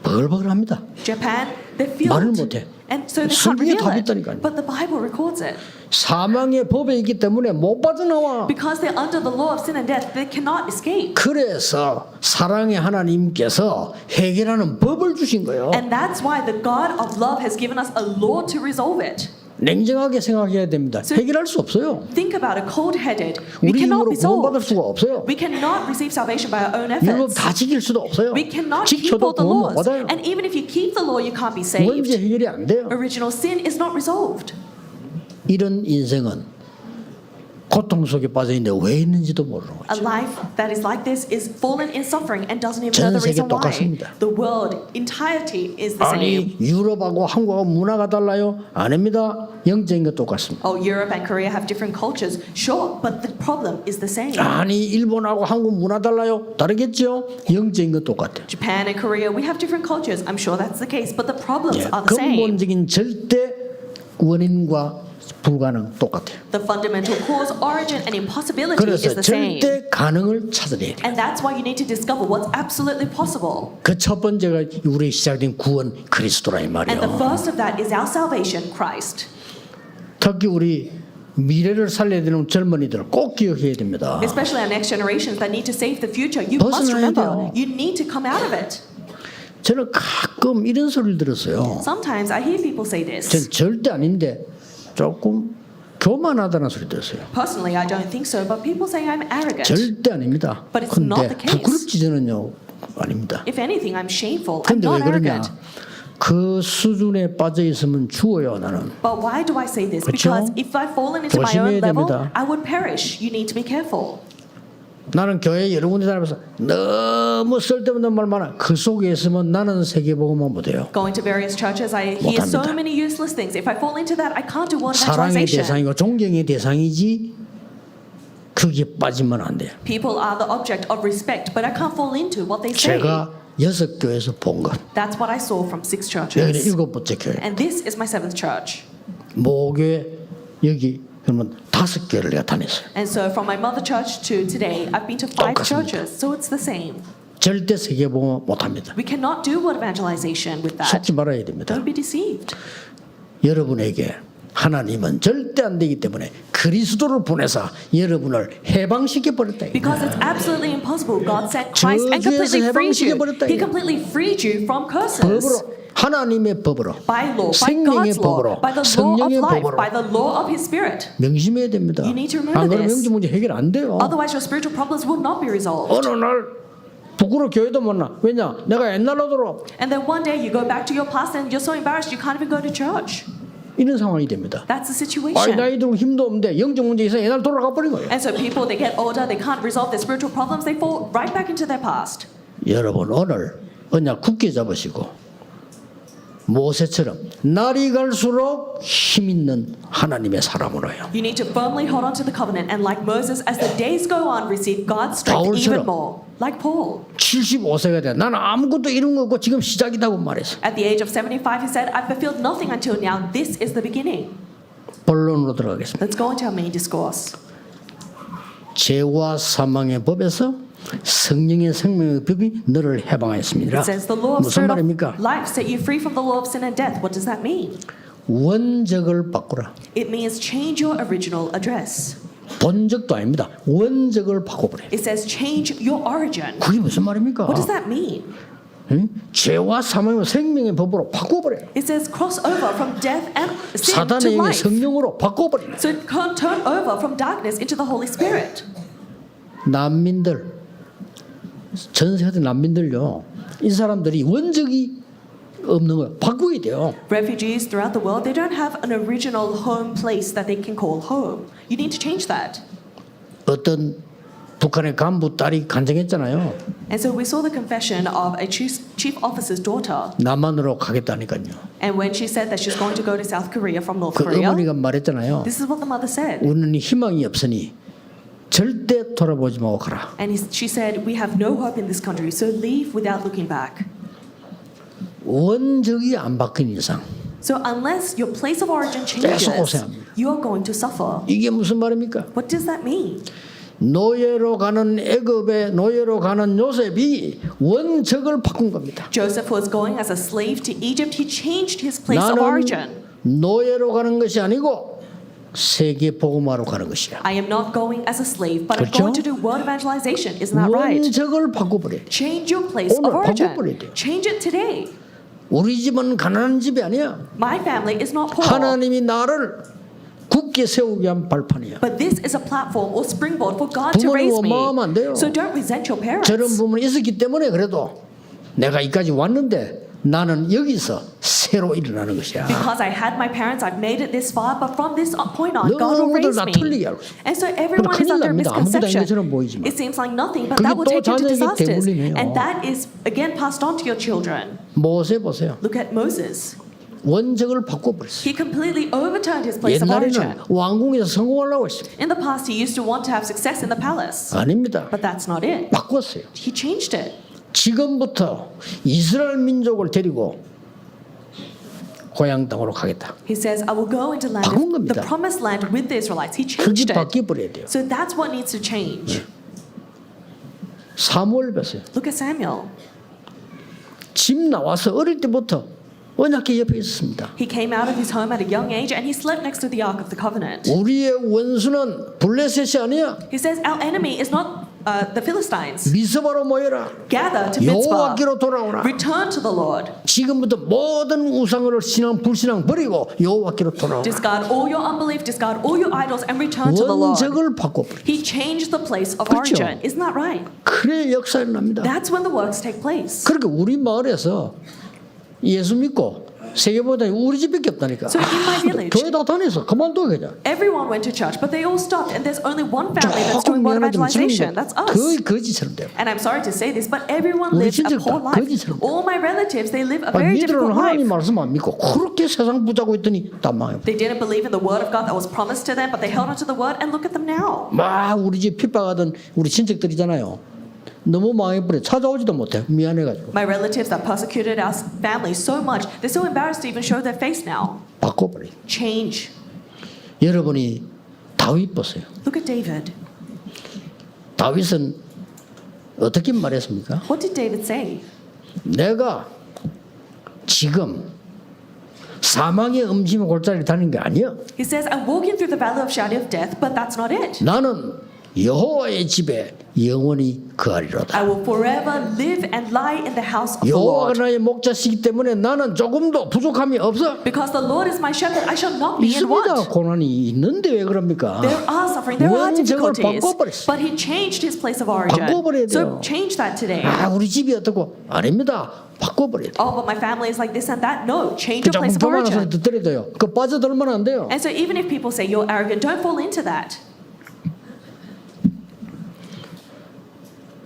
버글버글합니다. Japan, they're 말을 filled. 못해. And so they can't 성경에 reveal 답이 it. 있다니까요. But the Bible records it. 사망의 법에 있기 때문에 못 빠져나와. Because they're under the law of sin and death, they cannot escape. 그래서 사랑의 하나님께서 해결하는 법을 주신 거예요. And that's why the God of love has given us a law to resolve it. 냉정하게 생각해야 됩니다. 해결할 수 없어요. Think about it, cold-headed. We 우리 cannot 힘으로 be 구원받을 solved. 수가 없어요. We cannot receive salvation by our own 율법 efforts. 다 지킬 수도 없어요. We cannot keep 지켜도 all the 구원 못 laws. 받아요. And even if you keep the law, you can't be 원죄 saved. 해결이 안 돼요. Original sin is not resolved. 이런 인생은 고통 속에 빠져 있는데 왜 있는지도 모르는 A 거죠. life that is like this is fallen in suffering and doesn't even know 전 the 세계 reason why. 똑같습니다. The world entirety is the same. 아니 유럽하고 한국하고 문화가 달라요? 아닙니다. 영적인 것 똑같습니다. Oh, Europe and Korea have different cultures. Sure, but the problem is the same. 아니 일본하고 한국 문화 달라요? 다르겠죠? 영적인 것 똑같아요. Japan and Korea, we have different cultures. I'm sure that's the case, but the problems 예, are the same. 근본적인 절대 원인과 불가능 똑같아요. The fundamental cause, origin, and impossibility is 그래서 the same. 절대 가능을 찾아내야 돼요. And that's why you need to discover what's absolutely possible. 그 첫 번째가 우리 시작된 구원 그리스도라 이 And the 말이에요. first of that is our salvation, Christ. 특히 우리 미래를 살려야 되는 젊은이들 꼭 기억해야 됩니다. Especially our next generations that need to save the future. You must 벗어나야 remember, 돼요. you need to come out of it. 저는 가끔 이런 소리를 들었어요. Sometimes I hear people say this. 전 절대 아닌데 조금 교만하다는 소리 들었어요. Personally, I don't think so, but people say I'm arrogant. 절대 아닙니다. But it's not 근데 the case. 부끄럽지 저는요 아닙니다. If anything, I'm shameful. I'm 근데 왜 not 그러냐? arrogant. 그 수준에 빠져 있으면 죽어요 나는. But why do I say this? 그렇죠? Because if I've fallen into my 조심해야 own level, 됩니다. I would perish. You need to be careful. 나는 교회 여러 군데 다니면서 너무 쓸데없는 말 많아. 그 속에 있으면 나는 세계복음만 못해요. Going to various churches, I hear so 못합니다. many useless things. If I fall into that, I can't do word 사랑의 evangelization. 대상이고 존경의 대상이지 그게 빠지면 안 돼요. People are the object of respect, but I can't fall into what they say. 제가 6교회에서 본 것. That's what I saw from 6 여기는 churches. 7번째 교회. And this is my 7th church. 모교회 여기 그러면 5교회를 내가 다녔어요. And so from my mother church to today, I've been to 5 똑같습니다. churches. So it's the same. 절대 세계복음 못합니다. We cannot do word evangelization with that. 속지 말아야 됩니다. Don't be deceived. 여러분에게 하나님은 절대 안 되기 때문에 그리스도를 보내서 여러분을 해방시켜 버렸다. Because it's absolutely impossible. God sent Christ and 저주에서 completely freed you. 해방시켜버렸다, He 이거. completely freed you from curses. 법으로 하나님의 법으로 By law, by 생명의 God's law, 법으로 by the law of 성령의 life, 법으로 by the law of His Spirit. 명심해야 됩니다. You need to remember 안 그러면 this. 영적 문제 해결 안 돼요. Otherwise, your spiritual problems will not be resolved. 어느 날 부끄러워 교회도 못 나. 왜냐? 내가 옛날로 돌아. And then one day you go back to your past and you're so embarrassed you can't even go to church. 이런 상황이 됩니다. That's the 아이 situation. 나이 들고 힘도 없는데 영적 문제 있어 옛날 돌아가 버린 거예요. And so people, they get older, they can't resolve their spiritual problems, they fall right back into their past. 여러분 오늘 언약 굳게 잡으시고 모세처럼 날이 갈수록 힘 있는 하나님의 사람으로요. You need to firmly hold on to the covenant and like Moses, as the days go on, receive God's strength even 바울처럼. more. Like Paul. 75세가 돼. 나는 아무것도 이룬 거 없고 지금 시작이다고 말했어. At the age of 75, he said, I've fulfilled nothing until now. This is the beginning. 본론으로 들어가겠습니다. Let's go into our main discourse. 죄와 사망의 법에서 성령의 생명의 법이 너를 해방하였습니다. It says the law of 무슨 spirit 말입니까? of life set you free from the law of sin and death. What does that mean? 원적을 바꾸라. It means change your original address. 본적도 아닙니다. 원적을 바꿔버려. It says change your origin. 그게 무슨 말입니까? What does that mean? 응? 죄와 사망의 생명의 법으로 바꿔버려. It says cross over from death and sin to 사단의 영의 life. 성령으로 바꿔버려. So turn over from darkness into the Holy Spirit. 난민들 전 세계 난민들요. 이 사람들이 원적이 없는 거예요. 바꾸어야 돼요. Refugees throughout the world, they don't have an original home place that they can call home. You need to change that. 어떤 북한의 간부 딸이 간증했잖아요. And so we saw the confession of a chief officer's daughter. 남한으로 가겠다니까요. And when she said that she's going to go to South Korea from North 그 Korea, 어머니가 말했잖아요. this is what the mother said. 우리는 희망이 없으니 절대 돌아보지 말고 가라. And she said, we have no hope in this country, so leave without looking back. 원적이 안 바뀐 이상 So unless your place of origin changes, 계속 고생합니다. you are going to suffer. 이게 무슨 말입니까? What does that mean? 노예로 가는 애굽에 노예로 가는 요셉이 원적을 바꾼 겁니다. Joseph was going as a slave to Egypt. He changed his place of 나는 origin. 노예로 가는 것이 아니고 세계 복음화로 가는 것이야. I am not going as a slave, but I'm 그렇죠? going to do world evangelization. Isn't that right? 원적을 바꿔버려. Change your place of 오늘 origin. 바꿔버려야 돼. Change it today. 우리 집은 가난한 집이 아니야. My family is not poor. 하나님이 나를 굳게 세우기 위한 발판이야. But this is a platform or springboard for God to 부모님 raise me. 원망하면 안 돼요. So don't resent your parents. 저런 부분이 있었기 때문에 그래도 내가 여기까지 왔는데 나는 여기서 새로 일어나는 것이야. Because I had my parents, I've made it this far, but from this point on, God will 너무들 raise 다 me. 틀리게 알고 있어. And so everyone is 큰일 under a 납니다. 아무것도 아닌 misconception. 것처럼 보이지만. It seems like nothing, but 그게 that will 또 take you to 자녀에게 disasters. 대물림해요. And that is, again, passed on to your children. 모세 보세요. Look at Moses. 원적을 바꿔버렸어요. He completely overturned his place of origin. 옛날에는 왕궁에서 성공하려고 했어요. In the past, he used to want to have success in the palace. 아닙니다. But that's not it. 바꿨어요. He changed it. 지금부터 이스라엘 민족을 데리고 고향 땅으로 가겠다. He says, I will go into land 바꾼 of the 겁니다. promised land with the Israelites. He 그게 changed it. 바뀌어버려야 돼요. So that's what needs to change. 사무엘 보세요. Look at Samuel. 집 나와서 어릴 때부터 언약궤 옆에 있었습니다. He came out of his home at a young age and he slept next to the Ark of the Covenant. 우리의 원수는 블레셋이 아니야. He says, our enemy is not the Philistines. 미스바로 모여라. Gather to Mitzvah. 여호와께로 돌아오라. Return to the Lord. 지금부터 모든 우상을 신앙 불신앙 버리고 여호와께로 돌아오라. Discard all your unbelief, discard all your idols and return to the Lord. 원적을 바꿔버려. He changed the place of 그렇죠. origin. Isn't that right? 그래 역사 일어납니다. That's when the works take place. 그러니까 우리 마을에서 예수 믿고 세계보다 우리 집밖에 없다니까. So in my village, 교회 다 다녔어. 그만둬 그냥. everyone went to church, but they all stopped, and there's only one family that's 조금 doing world 미안하지만 evangelization. 지금 That's us. 거의 거지처럼 돼요. And I'm sorry to say this, but everyone 우리 lives a 친척 poor 다 life. 거지처럼 돼요. All my relatives, they live a very 믿으라는 difficult 하나님 life. 말씀 안 믿고 그렇게 세상 부자고 있더니 다 망해. They didn't believe in the word of God that was promised to them, but they held onto the word, and look at them now. 막 우리 집 핍박하던 우리 친척들이잖아요. 너무 망해버려. 찾아오지도 못해. 미안해가지고. My relatives that persecuted our family so much, they're so embarrassed to even show their face now. 바꿔버려. Change. 여러분이 다윗 보세요. Look at David. 다윗은 어떻게 말했습니까? What did David say? 내가 지금 사망의 음침의 골짜기를 다니는 게 아니야. He says, I'm walking through the valley of shadow of death, but that's not it. 나는 여호와의 집에 영원히 거하리로다. I will forever live and lie in the house of the 여호와가 Lord. 나의 목자시기 때문에 나는 조금도 부족함이 없어. Because the Lord is my shepherd, I shall not be in 있습니다. want. 고난이 있는데 왜 그럽니까? There are suffering, there are 원적을 difficulties. 바꿔버렸어. But he changed his place of origin. 바꿔버려야 돼요. So change that today. 아 우리 집이 어떻고? 아닙니다. 바꿔버려야 돼. Oh, but my family is like this and that. No, change your 조금 place of 교만한 소리 origin. 듣더라도요. 그 빠져들면 안 돼요. And so even if people say you're arrogant, don't fall into that.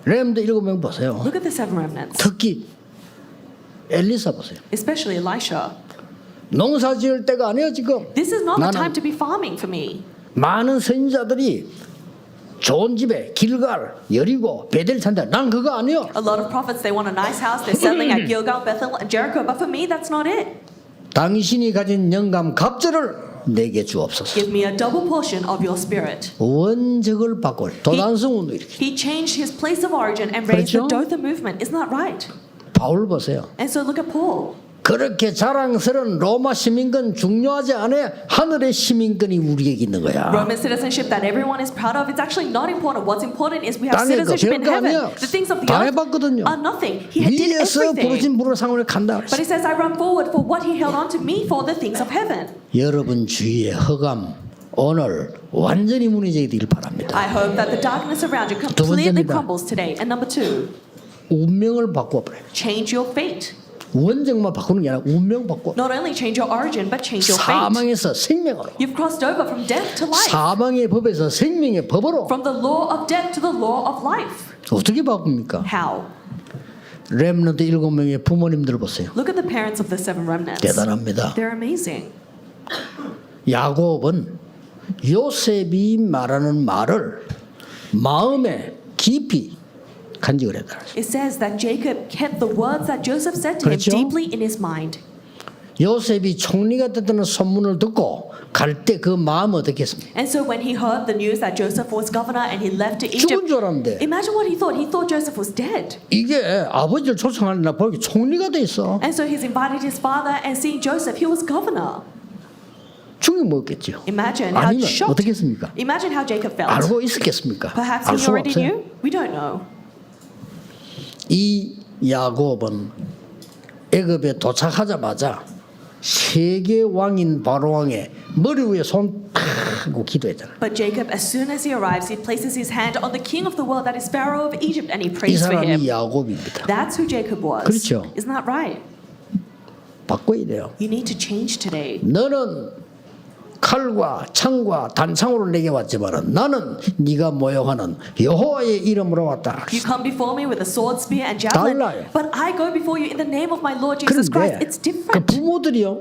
렘드 7명 보세요. Look at the seven remnants, 특히 엘리사 보세요. especially Elisha. 농사 지을 때가 아니에요 지금. This is not the 나는 time to be farming for me. 많은 선지자들이 좋은 집에 길갈, 여리고, 베델 산다. 난 그거 아니요. A lot of prophets, they want a nice house. They're settling at Gilgal, Bethel, and Jericho. But for me, that's not it. 당신이 가진 영감 갑절을 내게 주옵소서. Give me a double portion of your spirit. 원적을 바꿔. 도단성 운동 이렇게. He changed his place of origin and raised the 그렇죠? Dothan movement. Isn't that right? 바울 보세요. And so look at Paul. 그렇게 자랑스러운 로마 시민권 중요하지 않아. 하늘의 시민권이 우리에게 있는 거야. Roman citizenship that everyone is proud of, it's actually not important. What's important is we have 땅에 거 citizenship in 별거 heaven. 아니야. The things of the 다 earth 해봤거든요. are nothing. He did 위에서 everything. 부르신 부르 상을 간다. But he says, I run forward for what he held on to me for the things of heaven. 여러분 주위의 허감 오늘 완전히 무너지게 되길 바랍니다. I hope that the darkness around you completely 번째입니다. crumbles today. And number two, 운명을 바꿔버려요. change your fate. 원정만 바꾸는 게 아니라 운명 바꿔. Not only change your origin, but change your fate. 사망에서 생명으로. You've crossed over from death to life. 사망의 법에서 생명의 법으로. From the law of death to the law of life. 어떻게 바꿉니까? How? 렘넌트 7명의 부모님들 보세요. Look at the parents of the seven remnants. 대단합니다. They're amazing. 야곱은 요셉이 말하는 말을 마음에 깊이 간직을 했다. It says that Jacob kept the words that Joseph said to him 그렇죠? deeply in his mind. 요셉이 총리가 됐다는 소문을 듣고 갈 때 그 마음 어떻게 했습니까? And so when he heard the news that Joseph was governor and he left to 죽은 Egypt, 줄 알았는데 imagine what he thought. He thought Joseph was dead. 이게 아버지를 초청하려나 보니까 총리가 돼 있어. And so he's invited his father and seeing Joseph, he was governor. 충격 먹었겠죠. Imagine how 아니면 shocked. 어떻게 했습니까? Imagine how Jacob felt. 알고 있었겠습니까? Perhaps 알 he 수가 already 없어요. knew. We don't know. 이 야곱은 애굽에 도착하자마자 세계 왕인 바로 왕의 머리 위에 손 하고 기도했잖아. But Jacob, as soon as he arrives, he places his hand on the king of the world, that is Pharaoh of Egypt, and he 이 prays for him. 사람이 야곱입니다. That's who Jacob was. 그렇죠. Isn't that right? 바꿔야 돼요. You need to change today. 너는 칼과 창과 단창으로 내게 왔지만은 나는 네가 모욕하는 여호와의 이름으로 왔다. You come before me with a sword, spear, and javelin, 달라요. but I go before you in the name of my Lord Jesus Christ. 그런데 It's 그 different. 부모들이요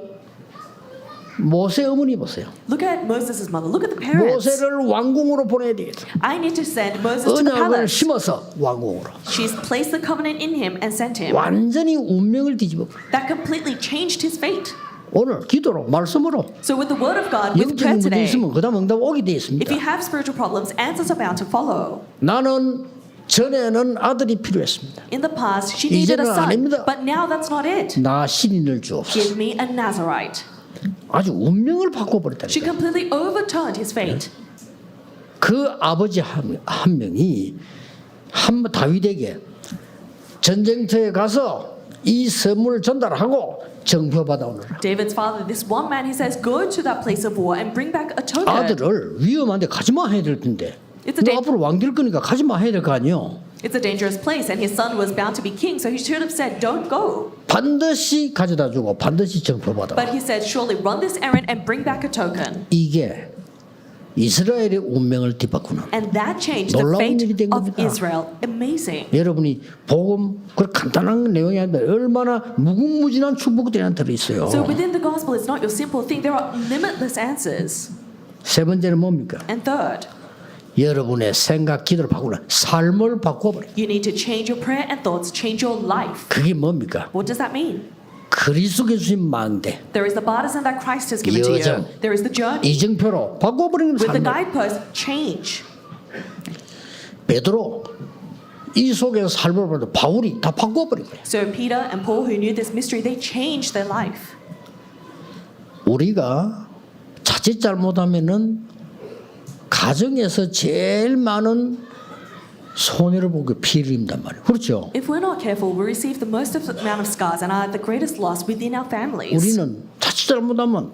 모세 어머니 보세요. Look at Moses' mother. Look at the parents. 모세를 왕궁으로 보내야 되겠다. I need to send Moses to the 언약을 palace. 심어서 왕궁으로 She's placed the covenant in him and sent him. 완전히 운명을 뒤집어. That completely changed his fate. 오늘 기도로 말씀으로 So with the word of God, with 영적인 prayer 문제 today, 있으면 그다음 응답 오게 돼 if you 있습니다. have spiritual problems, answers are bound to follow. 나는 전에는 아들이 필요했습니다. In the past, she needed a 이제는 son, 아닙니다. but now that's not it. 나 신인을 주옵소서. Give me a Nazarite. 아주 운명을 She 바꿔버렸다니까. completely overturned his fate. 그 아버지 한 명이 다윗에게 전쟁터에 가서 이 선물을 전달하고 정표 받아오느라. David's father, this one man, he says, go to that place of war and bring back a token. 아들을 위험한데 가지마 해야 될 텐데. It's a 너 day- 앞으로 왕 될 거니까 가지마 해야 될 거 아니요. It's a dangerous place, and his son was bound to be king, so he should have said, don't go. 반드시 가져다 주고 반드시 정표 받아. But he said, surely run this errand and bring back a token. 이게 이스라엘의 운명을 뒤바꾸는. And that changed the 놀라운 fate 일이 된 of 겁니다. Israel. Amazing. 여러분이 복음 그 간단한 내용이 아니라 얼마나 무궁무진한 축복들이 안에 들어 있어요. So within the gospel, it's not your simple thing. There are limitless answers. 세 번째는 뭡니까? And third, 여러분의 생각, 기도를 바꾸는 삶을 바꿔버려. you need to change your prayer and thoughts, change your life. 그게 뭡니까? What does that mean? 그리스도께 주신 망대, There is the baptism that Christ has given to you. 여정. There is the journey. 이정표로 바꿔버리는 With the 삶을. guidepost, change. 베드로 이 속에서 삶을 보는 바울이 다 바꿔버린 거예요. So Peter and Paul, who knew this mystery, they changed their life. 우리가 자칫 잘못하면은 가정에서 제일 많은 손해를 보고 피해를 입는단 말이에요. 그렇죠? If we're not careful, we receive the most amount of scars and are the greatest loss within our families. 우리는 자칫 잘못하면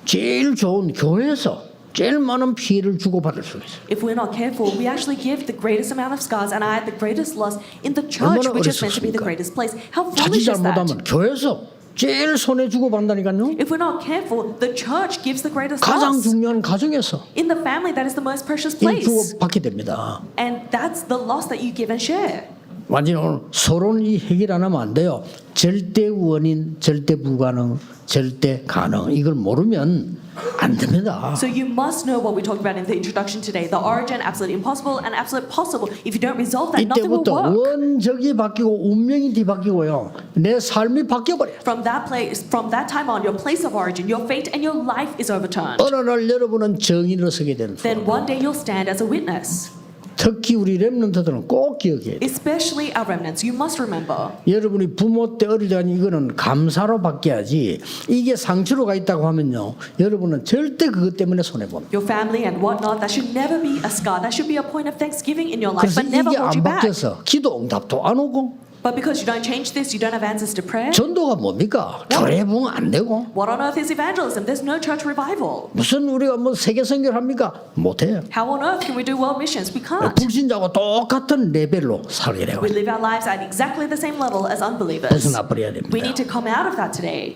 제일 좋은 교회에서 제일 많은 피해를 주고받을 수 있어요. If we're not careful, we actually give the greatest amount of scars and are at the greatest loss in the church, 얼마나 which is meant to be the 어리석습니까? greatest place. How 자칫 foolish is that? 잘못하면 교회에서 제일 손해 주고받는다니까요. If we're not careful, the church gives the greatest 가장 loss. 중요한 가정에서 In the family, that is the most precious 이 place. 주고받게 됩니다. And that's the loss that you give and share. 완전히 오늘 서론 이 해결 안 하면 안 돼요. 절대 원인, 절대 불가능, 절대 가능 이걸 모르면 안 됩니다. So you must know what we talked about in the introduction today. The origin, absolute impossible, and absolute possible. If you don't resolve that, nothing will 이때부터 work. 원적이 바뀌고 운명이 뒤바뀌고요. 내 삶이 바뀌어버려요. From that time on, your place of origin, your fate, and your life is overturned. 어느 날 여러분은 정인으로 서게 되는 Then one day you'll stand as a witness. 특히 우리 렘넌트들은 꼭 기억해야 돼요. Especially our remnants, you must remember. 여러분이 부모 때 어릴 때 아니 이거는 감사로 바뀌어야지 이게 상처로 가 있다고 하면요. 여러분은 절대 그것 때문에 손해봅니다. Your family and whatnot, that should never be a scar. That should be a point of thanksgiving in your life, 그래서 but never 이게 hold 안 you back. 바뀌어서 기도 응답도 안 오고 But because you don't change this, you don't have answers to prayer. 전도가 뭡니까? 교회 부흥 안 되고 What on earth is evangelism? There's no church revival. 무슨 우리가 뭐 세계 선교를 합니까? 못해요. How on earth can we do world missions? We can't. 불신자하고 똑같은 레벨로 살게 되고 We live our lives at exactly the same level as unbelievers. 벗어나 버려야 We 됩니다. need to come out of that today.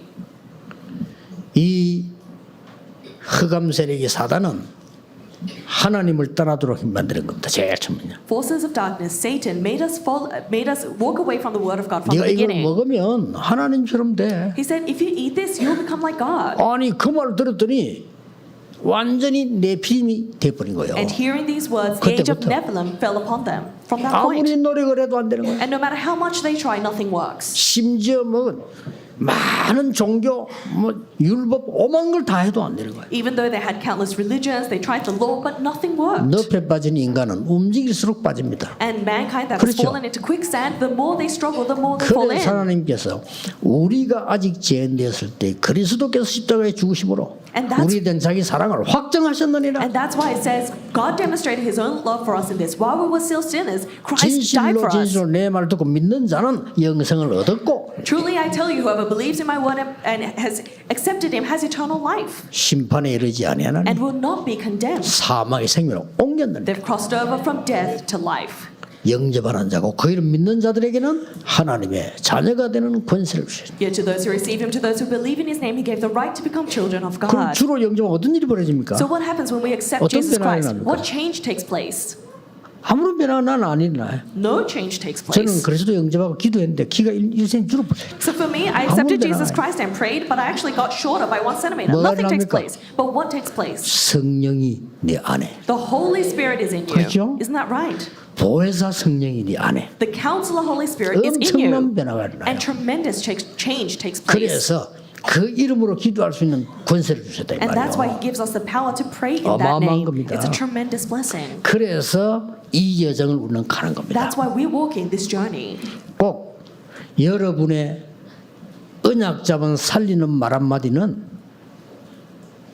이 흑암 세력의 사단은 하나님을 떠나도록 만드는 겁니다. 제일 처음은요. Forces of darkness, Satan made us walk away from the word of God from 네가 the 이걸 beginning. 먹으면 하나님처럼 돼. He said, if you eat this, you'll become like God. 아니 그 말을 들었더니 완전히 내피임이 돼버린 거예요. And hearing these words, the age of 그때부터 Nephilim fell upon them. From that 아무리 point. 노력을 해도 안 되는 거예요. And no matter how much they try, nothing works. 심지어 뭐 많은 종교, 뭐 율법 오만 걸 다 해도 안 되는 거예요. Even though they had countless religions, they tried the law, but nothing worked. 늪에 빠진 인간은 움직일수록 빠집니다. And mankind that has 그렇죠. fallen into quicksand, the more they struggle, the more they fall 그래서 in. 하나님께서 우리가 아직 죄인되었을 때 그리스도께서 십자가에 죽으심으로 And that's- 우리에 대한 자기 사랑을 확정하셨느니라. And that's why it says God demonstrated His own love for us in this. While we were still sinners, Christ died 진실로 for us. 진실로 내 말 듣고 믿는 자는 영생을 얻었고 Truly, I tell you, whoever believes in my word and has accepted Him has eternal life 심판에 이르지 아니하나니 and will not be condemned. 사망의 생명으로 옮겼느니라. They've crossed over from death to life. 영접하는 자고 그 이름 믿는 자들에게는 하나님의 자녀가 되는 권세를 주셨습니다. Yet to those who receive Him, to those who believe in His name, He gave the right to become children of 그럼 God. 주로 영접하면 어떤 일이 벌어집니까? So what happens when we accept 어떤 Jesus 변화가 Christ? 일어납니까? What change takes place? 아무런 변화가 나는 안 일어나요. No change takes 저는 place. 그리스도 영접하고 기도했는데 키가 1cm 줄어버려요. So for me, I accepted 아무런 Jesus 변화가 Christ and prayed, but I actually got shorter by 1 centimeter. 뭐가 Nothing takes 일어납니까? place. But what takes place? 성령이 내 안에, The Holy Spirit is in you. 그렇죠? Isn't that right? 보혜사 성령이 네 안에. The Counselor Holy Spirit is in 엄청난 you. 변화가 일어나요. And tremendous change takes place. 그래서 그 이름으로 기도할 수 있는 권세를 주셨다 이 And that's why He 말이에요. gives us the power to pray in that 어마어마한 name. 겁니다. It's a tremendous blessing. 그래서 이 여정을 우리는 가는 겁니다. That's why we're walking this journey. 꼭 여러분의 언약 잡은 살리는 말 한마디는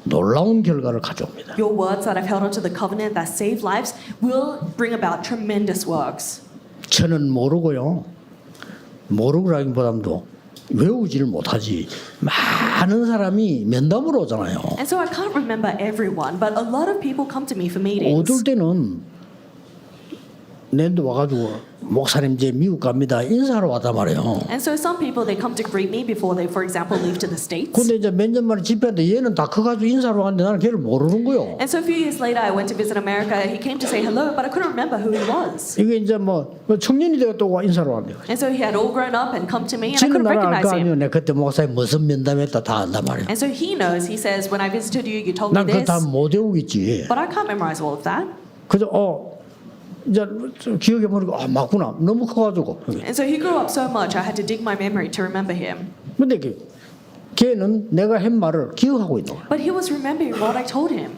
놀라운 결과를 가져옵니다. Your words that have held onto the covenant that save lives will bring about tremendous works. 저는 모르고요. 모르고라기보다도 외우지를 못하지. 많은 사람이 면담으로 오잖아요. And so I can't remember everyone, but a lot of people come to me for meetings. 오들 때는 내한테 와가지고 목사님 제 미국 갑니다 인사하러 왔단 말이에요. And so some people, they come to greet me before they, for example, leave to the States. 근데 이제 몇 년 만에 집회하는데 얘는 다 커가지고 인사하러 왔는데 나는 걔를 모르는 거요. And so a few years later, I went to visit America. He came to say hello, but I couldn't remember who he was. 이게 이제 뭐 청년이 되었다고 인사를 왔네요. And so he had all grown up and come to me, and I 지금 couldn't 나를 recognize 알거 아니에요. him. 내가 그때 목사님 무슨 면담했다 다 안단 말이에요. And so he knows. He says, when I visited you, you told me 난 그거 this, 다 못 외우겠지. but I can't memorize all of that. 그저 이제 좀 기억해 보니까 맞구나. 너무 커가지고. And so he grew up so much, I had to dig my memory to remember him. 근데 걔는 내가 한 말을 기억하고 있는 거야. But he was remembering what I told him.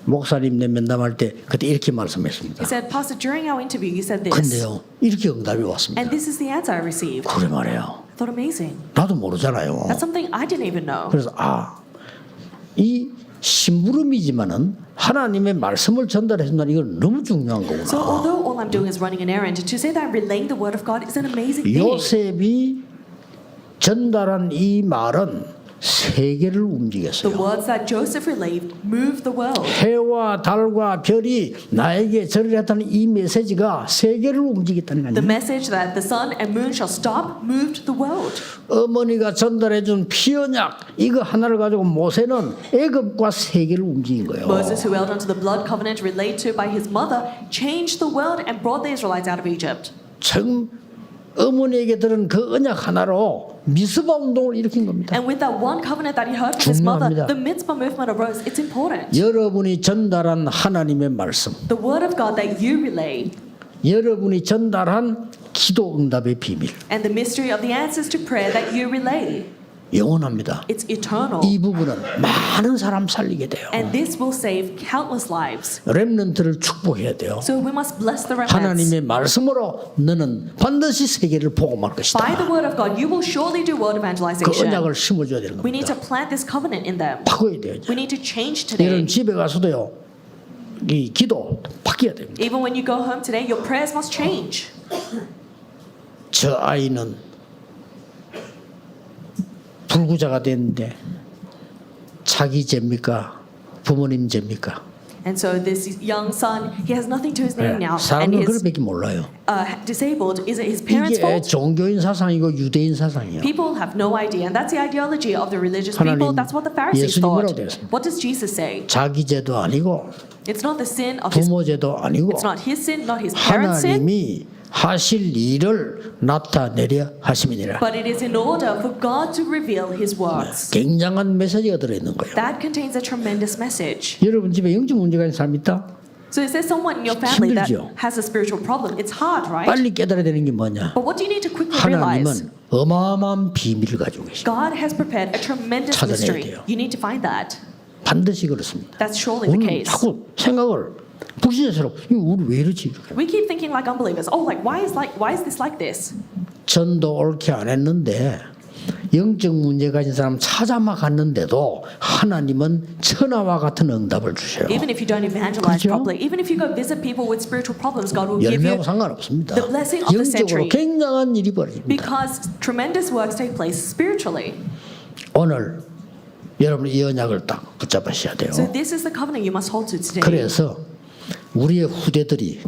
목사님 내 면담할 때 그때 이렇게 말씀했습니다. He said, Pastor, during our interview, you said this. 근데요 이렇게 응답이 왔습니다. And this is the answer I received. 그래 말이에요. I thought amazing. 나도 모르잖아요. That's something I didn't even know. 그래서 이 심부름이지만은 하나님의 말씀을 전달해 준다는 이건 너무 중요한 거구나. So although all I'm doing is running an errand, to say that I'm relaying the word of God is an amazing thing. 요셉이 전달한 이 말은 세계를 The 움직였어요. words that Joseph relayed moved the world. 해와 달과 별이 나에게 절을 했다는 이 메시지가 세계를 움직였다는 거 The 아니에요? message that the sun and moon shall stop moved the world. 어머니가 전달해 준 피언약 이거 하나를 가지고 모세는 애굽과 세계를 움직인 거예요. Moses, who held onto the blood covenant relayed to by his mother, changed the world and brought the Israelites out of Egypt. 참 어머니에게 들은 그 언약 하나로 미스바 운동을 일으킨 겁니다. And with that one covenant that he heard from his mother, 중요합니다. the mitzvah movement arose. It's important. 여러분이 전달한 하나님의 말씀, The word of God that you relay 여러분이 전달한 기도 응답의 비밀 and the mystery of the answers to prayer that you relay, 영원합니다. it's eternal. 이 부분은 많은 사람 살리게 돼요. And this will save countless lives. 렘넌트를 축복해야 돼요. So we must bless the remnants. 하나님의 말씀으로 너는 반드시 세계를 복음할 것이다. By the word of God, you will surely do world 그 evangelization. 언약을 심어줘야 되는 We need to 겁니다. plant this covenant in them. 바꿔야 돼요. We need to change 여러분 today. 집에 가서도요. 이 기도 바뀌어야 됩니다. Even when you go home today, your prayers must change. 저 아이는 불구자가 됐는데 자기 죄입니까? 부모님 죄입니까? And so this young son, he has nothing to his name now, and 사람은 his 그것밖에 몰라요. disabled. Is it his parents' 이게 fault? 종교인 사상이고 유대인 사상이에요. People have no idea, and that's the ideology of the religious 하나님, people. That's what the Pharisees 예수님 뭐라고 thought. 되어 있습니까? What does Jesus say? 자기 죄도 아니고 It's not the sin of his. 부모 죄도 아니고 It's not his sin, not his parents' sin. 하나님이 하실 일을 나타내려 하심이니라. But it is in order for God to reveal His works. 굉장한 메시지가 들어있는 거예요. That contains a tremendous message. 여러분 집에 영적 문제가 있는 사람 있다? So is there someone in your family that 힘들죠. has a spiritual problem? It's hard, right? 빨리 깨달아야 되는 게 뭐냐? But what do you need to quickly realize? 하나님은 어마어마한 비밀을 가지고 계십니다. God has prepared a tremendous 찾아내야 mystery. 돼요. You need to find that. 반드시 그렇습니다. That's surely the 오늘 case. 자꾸 생각을 불신자처럼 이거 우리 왜 이러지? 이렇게. We keep thinking like unbelievers. Oh, like why is this like this? 전도 옳게 안 했는데 영적 문제 가진 사람 찾아 막 갔는데도 하나님은 천하와 같은 응답을 주셔요. Even if you don't evangelize 그렇죠? properly, even if you go visit people with spiritual problems, God will give you 열매하고 상관없습니다. the blessing of the 영적으로 century. 굉장한 일이 벌어집니다. Because tremendous works take place spiritually. 오늘 여러분 이 언약을 딱 붙잡으셔야 돼요. So this is the covenant you must hold to today. 그래서 우리의 후대들이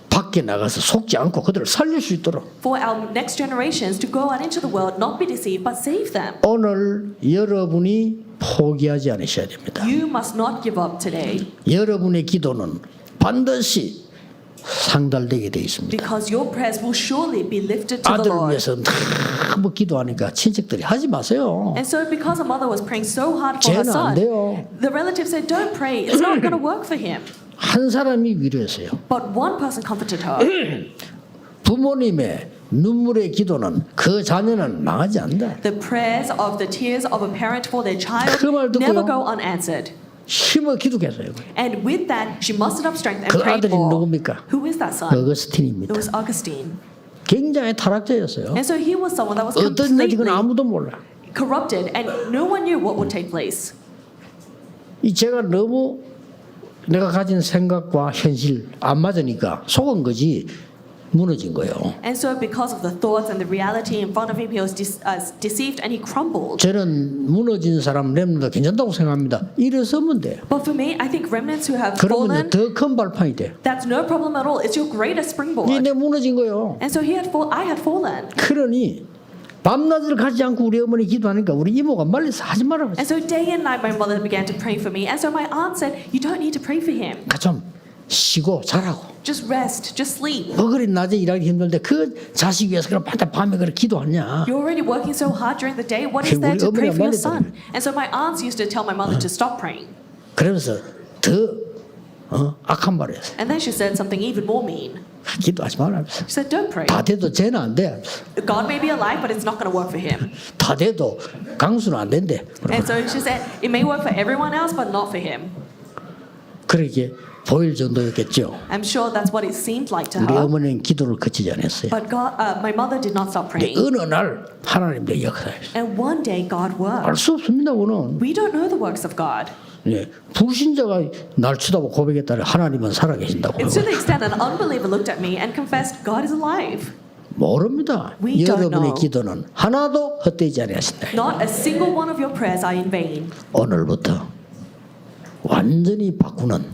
밖에 나가서 속지 않고 그들을 살릴 수 있도록 For our next generations to go out into the world, not be deceived, but save them. 오늘 여러분이 포기하지 않으셔야 됩니다. You must not give up today 여러분의 기도는 반드시 상달되게 되어 있습니다. because your prayers will surely be lifted to the 아들을 Lord. 위해서 너무 기도하니까 친척들이 하지 마세요. And so because a mother was praying so hard for her 쟤는 안 son, 돼요. the relative said, don't pray, it's not going to work for him. 한 사람이 위로했어요. But one person comforted her. 부모님의 눈물의 기도는 그 자녀는 망하지 않는다. The prayers of the tears of a parent for their child 그 말 듣고요. never go unanswered. 힘을 기도했어요. And with that, she mustered up strength and 그 prayed 아들이 more. 누굽니까? Who is that son? It 어거스틴입니다. was Augustine. 굉장히 타락자였어요. And so he was someone that was 어떤 일인지 그건 completely 아무도 몰라. corrupted, and no one knew what would take place. 이 제가 너무 내가 가진 생각과 현실 안 맞으니까 속은 거지 무너진 거예요. And so because of the thoughts and the reality in front of him, he was deceived and he crumbled. 저는 무너진 사람 렘도 괜찮다고 생각합니다. 일어서면 돼요. But for me, I think remnants who have 그러면 fallen, 더 큰 발판이 돼. that's no problem at all. It's your greatest springboard. 이내 무너진 거예요. And so I had fallen. 그러니 밤낮을 가지 않고 우리 어머니 기도하니까 우리 이모가 말려서 하지 말라고 했어요. And so day and night, my mother began to pray for me. And so my aunt said, you don't need to pray for him. 그러니까 좀 쉬고 자라고. Just rest, just sleep. 뭐 그리 낮에 일하기 힘든데 그 자식 위해서 그럼 밤에 그렇게 기도하냐. You're already working so hard during the day. What is there to pray for your son? And so my aunts used to tell my mother to stop praying. 그러면서 더 악한 말을 했어요. And then she said something even more mean. 기도하지 말라면서. She said, don't pray. 다 돼도 쟤는 안 돼. God may be alive, but it's not going to work for him. 다 돼도 강수는 안 된대. And so she said, it may work for everyone else, but not for him. 그렇게 보일 정도였겠죠. I'm sure that's what it seemed like to 우리 her. 어머니는 기도를 그치지 않았어요. But my mother did not stop 근데 praying. 어느 날 하나님의 역사였어요. And one day God worked. 알 수 없습니다. 그는 We don't know the works of God. 예, 불신자가 날 쳐다보고 고백했다는 하나님은 살아계신다고. It's to the extent that an unbeliever looked at me and confessed, God is alive. 모릅니다. We don't 여러분의 know. 기도는 하나도 헛되지 아니하신다. Not a single one of your prayers are in vain. 오늘부터 완전히 바꾸는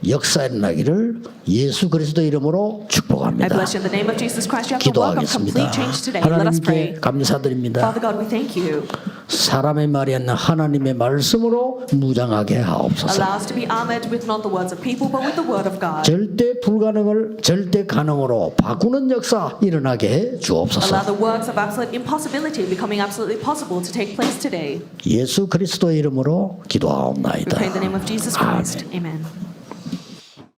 역사 일어나기를 예수 그리스도 이름으로 I 축복합니다. bless you in the name of Jesus Christ. You have the work of complete 기도하겠습니다. change today. Let us pray. 하나님께 감사드립니다. Father God, we thank you. 사람의 말이 아니라 하나님의 말씀으로 무장하게 하옵소서. Allow us to be armored with not the words of people, but with the word of God. 절대 불가능을 절대 가능으로 바꾸는 역사 일어나게 해 Allow 주옵소서. the works of absolute impossibility becoming absolutely possible to take place today. 예수 그리스도의 이름으로 We 기도하옵나이다. pray in the name of Jesus Christ. Amen.